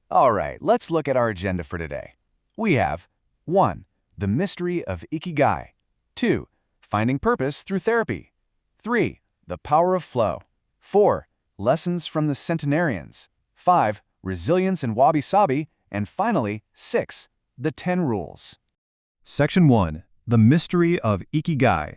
All right, let's look at our agenda for today. We have 1. The mystery of Ikigai. 2. Finding purpose through therapy. 3. The power of flow. 4. Lessons from the centenarians. 5. Resilience and wabi-sabi. And finally, 6. The 10 rules. Section 1. The mystery of Ikigai.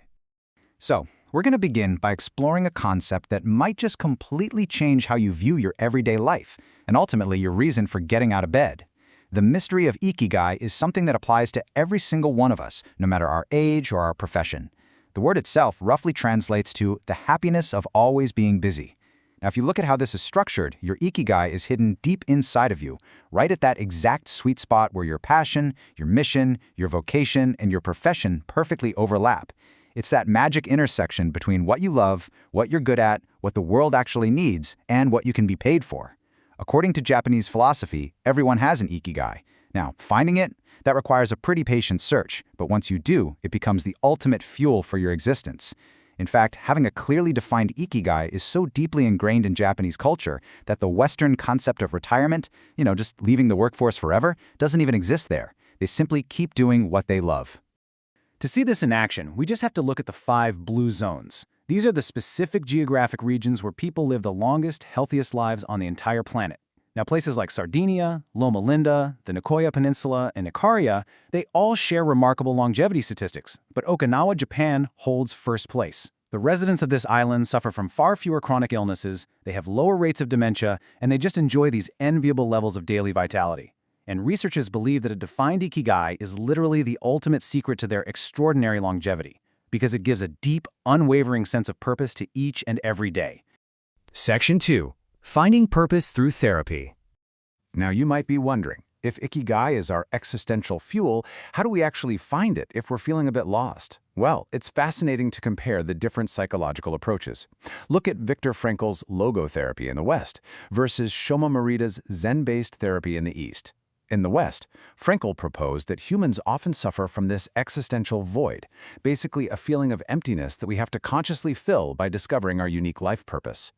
So, we're going to begin by exploring a concept that might just completely change how you view your everyday life, and ultimately your reason for getting out of bed. The mystery of Ikigai is something that applies to every single one of us, no matter our age or our profession. The word itself roughly translates to the happiness of always being busy. Now, if you look at how this is structured, your Ikigai is hidden deep inside of you, right at that exact sweet spot where your passion, your mission, your vocation, and your profession perfectly overlap. It's that magic intersection between what you love, what you're good at, what the world actually needs, and what you can be paid for. According to Japanese philosophy, everyone has an Ikigai. Now, finding it, that requires a pretty patient search, but once you do, it becomes the ultimate fuel for your existence. In fact, having a clearly defined Ikigai is so deeply ingrained in Japanese culture that the Western concept of retirement, just leaving the workforce forever, doesn't even exist there. They simply keep doing what they love. To see this in action, we just have to look at the 5 blue zones. These are the specific geographic regions where people live the longest, healthiest lives on the entire planet. Now, places like Sardinia, Loma Linda, the Nicoya Peninsula, and Icaria, they all share remarkable longevity statistics, but Okinawa, Japan holds first place. The residents of this island suffer from far fewer chronic illnesses, they have lower rates of dementia, and they just enjoy these enviable levels of daily vitality. And researchers believe that a defined Ikigai is literally the ultimate secret to their extraordinary longevity, because it gives a deep, unwavering sense of purpose to each and every day. Section 2. Finding purpose through therapy. Now you might be wondering, if Ikigai is our existential fuel, how do we actually find it if we're feeling a bit lost? Well, it's fascinating to compare the different psychological approaches. Look at Viktor Frankl's logotherapy in the West versus Shoma Morita's Zen-based therapy in the East. In the West, Frankl proposed that humans often suffer from this existential void, basically a feeling of emptiness that we have to consciously fill by discovering our unique life purpose.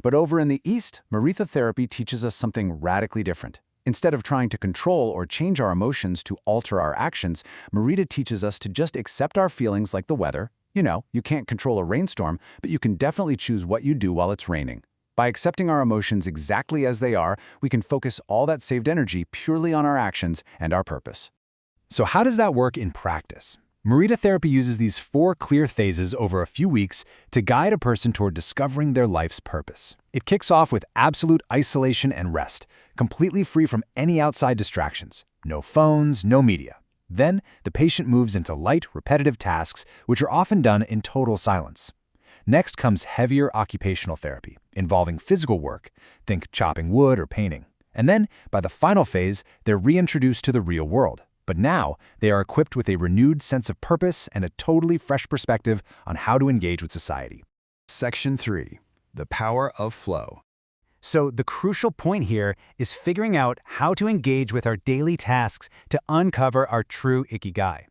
But over in the East, Morita therapy teaches us something radically different. Instead of trying to control or change our emotions to alter our actions, Morita teaches us to just accept our feelings like the weather. You can't control a rainstorm, but you can definitely choose what you do while it's raining. By accepting our emotions exactly as they are, we can focus all that saved energy purely on our actions and our purpose. So how does that work in practice? Morita therapy uses these 4 clear phases over a few weeks to guide a person toward discovering their life's purpose. It kicks off with absolute isolation and rest, completely free from any outside distractions. No phones, no media. Then, the patient moves into light, repetitive tasks, which are often done in total silence. Next comes heavier occupational therapy, involving physical work, think chopping wood or painting. And then, by the final phase, they're reintroduced to the real world. But now, they are equipped with a renewed sense of purpose and a totally fresh perspective on how to engage with society. Section 3. The power of flow. So the crucial point here is figuring out how to engage with our daily tasks to uncover our true Ikigai.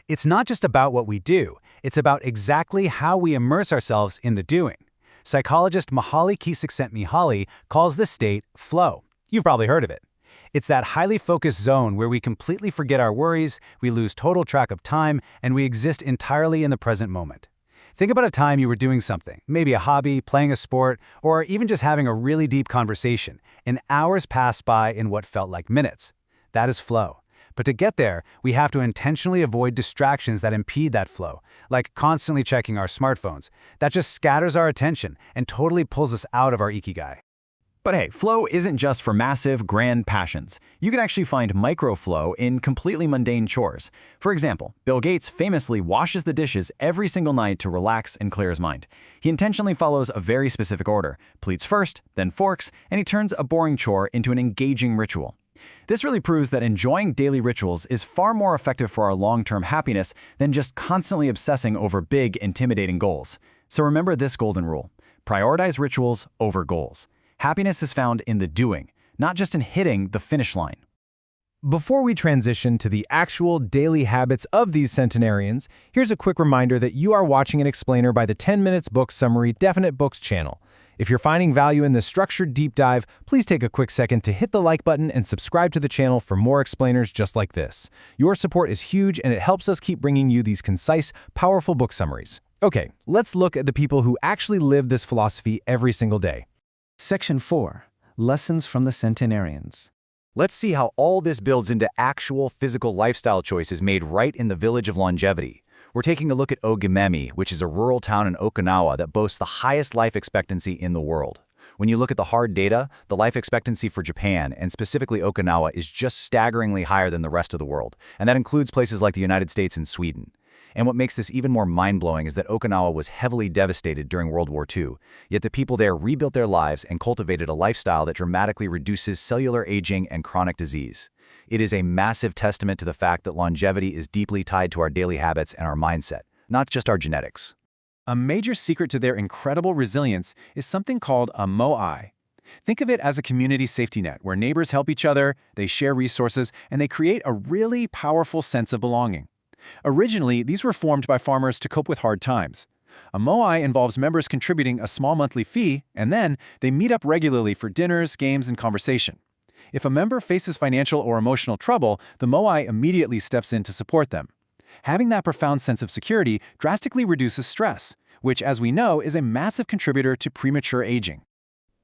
It's not just about what we do, it's about exactly how we immerse ourselves in the doing. Psychologist Mihaly Csikszentmihalyi calls this state flow. You've probably heard of it. It's that highly focused zone where we completely forget our worries, we lose total track of time, and we exist entirely in the present moment. Think about a time you were doing something, maybe a hobby, playing a sport, or even just having a really deep conversation, and hours passed by in what felt like minutes. That is flow. But to get there, we have to intentionally avoid distractions that impede that flow, like constantly checking our smartphones. That just scatters our attention and totally pulls us out of our Ikigai. But hey, flow isn't just for massive, grand passions. You can actually find micro-flow in completely mundane chores. For example, Bill Gates famously washes the dishes every single night to relax and clear his mind. He intentionally follows a very specific order, plates first, then forks, and he turns a boring chore into an engaging ritual. This really proves that enjoying daily rituals is far more effective for our long-term happiness than just constantly obsessing over big, intimidating goals. So remember this golden rule: prioritize rituals over goals. Happiness is found in the doing, not just in hitting the finish line. Before we transition to the actual daily habits of these centenarians, here's a quick reminder that you are watching an explainer by the 10 Minutes Book Summary Definite Books channel. If you're finding value in this structured deep dive, please take a quick second to hit the like button and subscribe to the channel for more explainers just like this. Your support is huge and it helps us keep bringing you these concise, powerful book summaries. Okay, let's look at the people who actually live this philosophy every single day. Section 4. Lessons from the Centenarians. Let's see how all this builds into actual physical lifestyle choices made right in the village of longevity. We're taking a look at Ogimemi, which is a rural town in Okinawa that boasts the highest life expectancy in the world. When you look at the hard data, the life expectancy for Japan, and specifically Okinawa, is just staggeringly higher than the rest of the world, and that includes places like the United States and Sweden. And what makes this even more mind-blowing is that Okinawa was heavily devastated during World War II, yet the people there rebuilt their lives and cultivated a lifestyle that dramatically reduces cellular aging and chronic disease. It is a massive testament to the fact that longevity is deeply tied to our daily habits and our mindset, not just our genetics. A major secret to their incredible resilience is something called a moai. Think of it as a community safety net where neighbors help each other, they share resources, and they create a really powerful sense of belonging. Originally, these were formed by farmers to cope with hard times. A moai involves members contributing a small monthly fee, and then they meet up regularly for dinners, games, and conversation. If a member faces financial or emotional trouble, the moai immediately steps in to support them. Having that profound sense of security drastically reduces stress, which, as we know, is a massive contributor to premature aging.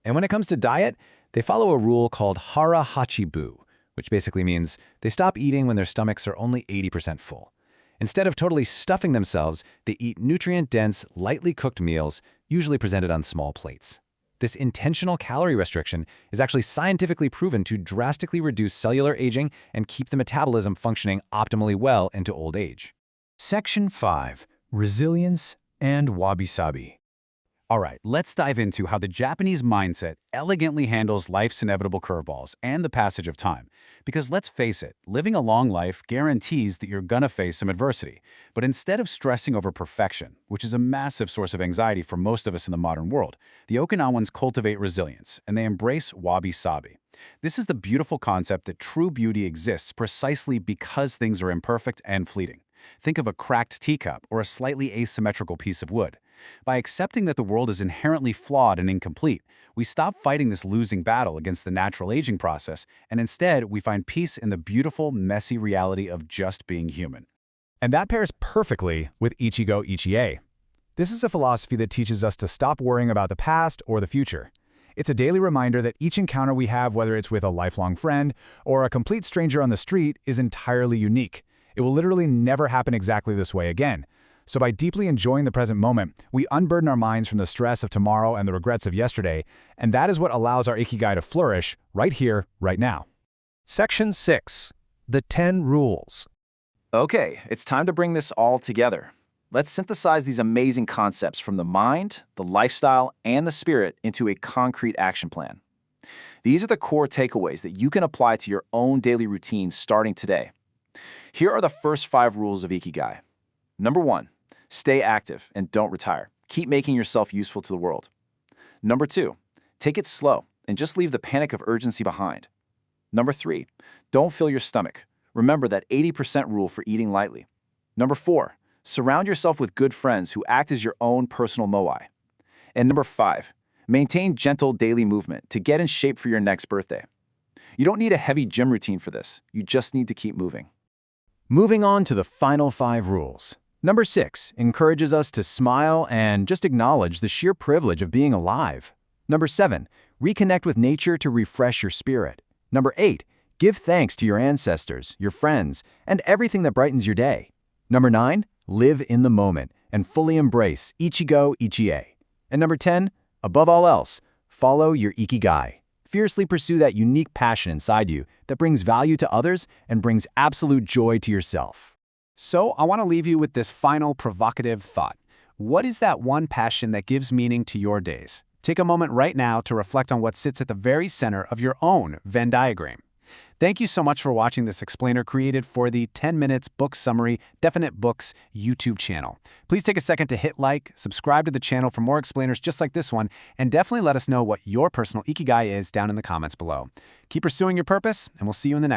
And when it comes to diet, they follow a rule called hara hachibu, which basically means they stop eating when their stomachs are only 80% full. Instead of totally stuffing themselves, they eat nutrient-dense, lightly cooked meals, usually presented on small plates. This intentional calorie restriction is actually scientifically proven to drastically reduce cellular aging and keep the metabolism functioning optimally well into old age. Section 5. Resilience and wabi-sabi. All right, let's dive into how the Japanese mindset elegantly handles life's inevitable curveballs and the passage of time. Because let's face it, living a long life guarantees that you're gonna face some adversity. But instead of stressing over perfection, which is a massive source of anxiety for most of us in the modern world, the Okinawans cultivate resilience, and they embrace wabi-sabi. This is the beautiful concept that true beauty exists precisely because things are imperfect and fleeting. Think of a cracked teacup or a slightly asymmetrical piece of wood. By accepting that the world is inherently flawed and incomplete, we stop fighting this losing battle against the natural aging process, and instead we find peace in the beautiful, messy reality of just being human. And that pairs perfectly with Ikigai. This is a philosophy that teaches us to stop worrying about the past or the future. It's a daily reminder that each encounter we have, whether it's with a lifelong friend or a complete stranger on the street, is entirely unique. It will literally never happen exactly this way again. So by deeply enjoying the present moment, we unburden our minds from the stress of tomorrow and the regrets of yesterday, and that is what allows our Ikigai to flourish right here, right now. Section 6. The 10 Rules. Okay, it's time to bring this all together. Let's synthesize these amazing concepts from the mind, the lifestyle, and the spirit into a concrete action plan. These are the core takeaways that you can apply to your own daily routines starting today. Here are the first 5 rules of Ikigai. Number 1. Stay active and don't retire. Keep making yourself useful to the world. Number 2. Take it slow and just leave the panic of urgency behind. Number 3. Don't fill your stomach. Remember that 80% rule for eating lightly. Number 4. Surround yourself with good friends who act as your own personal moai. And number 5. Maintain gentle daily movement to get in shape for your next birthday. You don't need a heavy gym routine for this. You just need to keep moving. Moving on to the final 5 rules. Number 6 encourages us to smile and just acknowledge the sheer privilege of being alive. Number 7, reconnect with nature to refresh your spirit. Number 8, give thanks to your ancestors, your friends, and everything that brightens your day. Number 9, live in the moment and fully embrace Ichigai. And number 10, above all else, follow your Ikigai. Fiercely pursue that unique passion inside you that brings value to others and brings absolute joy to yourself. So I want to leave you with this final provocative thought. What is that one passion that gives meaning to your days? Take a moment right now to reflect on what sits at the very center of your own Venn diagram. Thank you so much for watching this explainer created for the 10 Minutes Book Summary Definite Books YouTube channel. Please take a second to hit like, subscribe to the channel for more explainers just like this one, and definitely let us know what your personal Ikigai is down in the comments below. Keep pursuing your purpose, and we'll see you in the next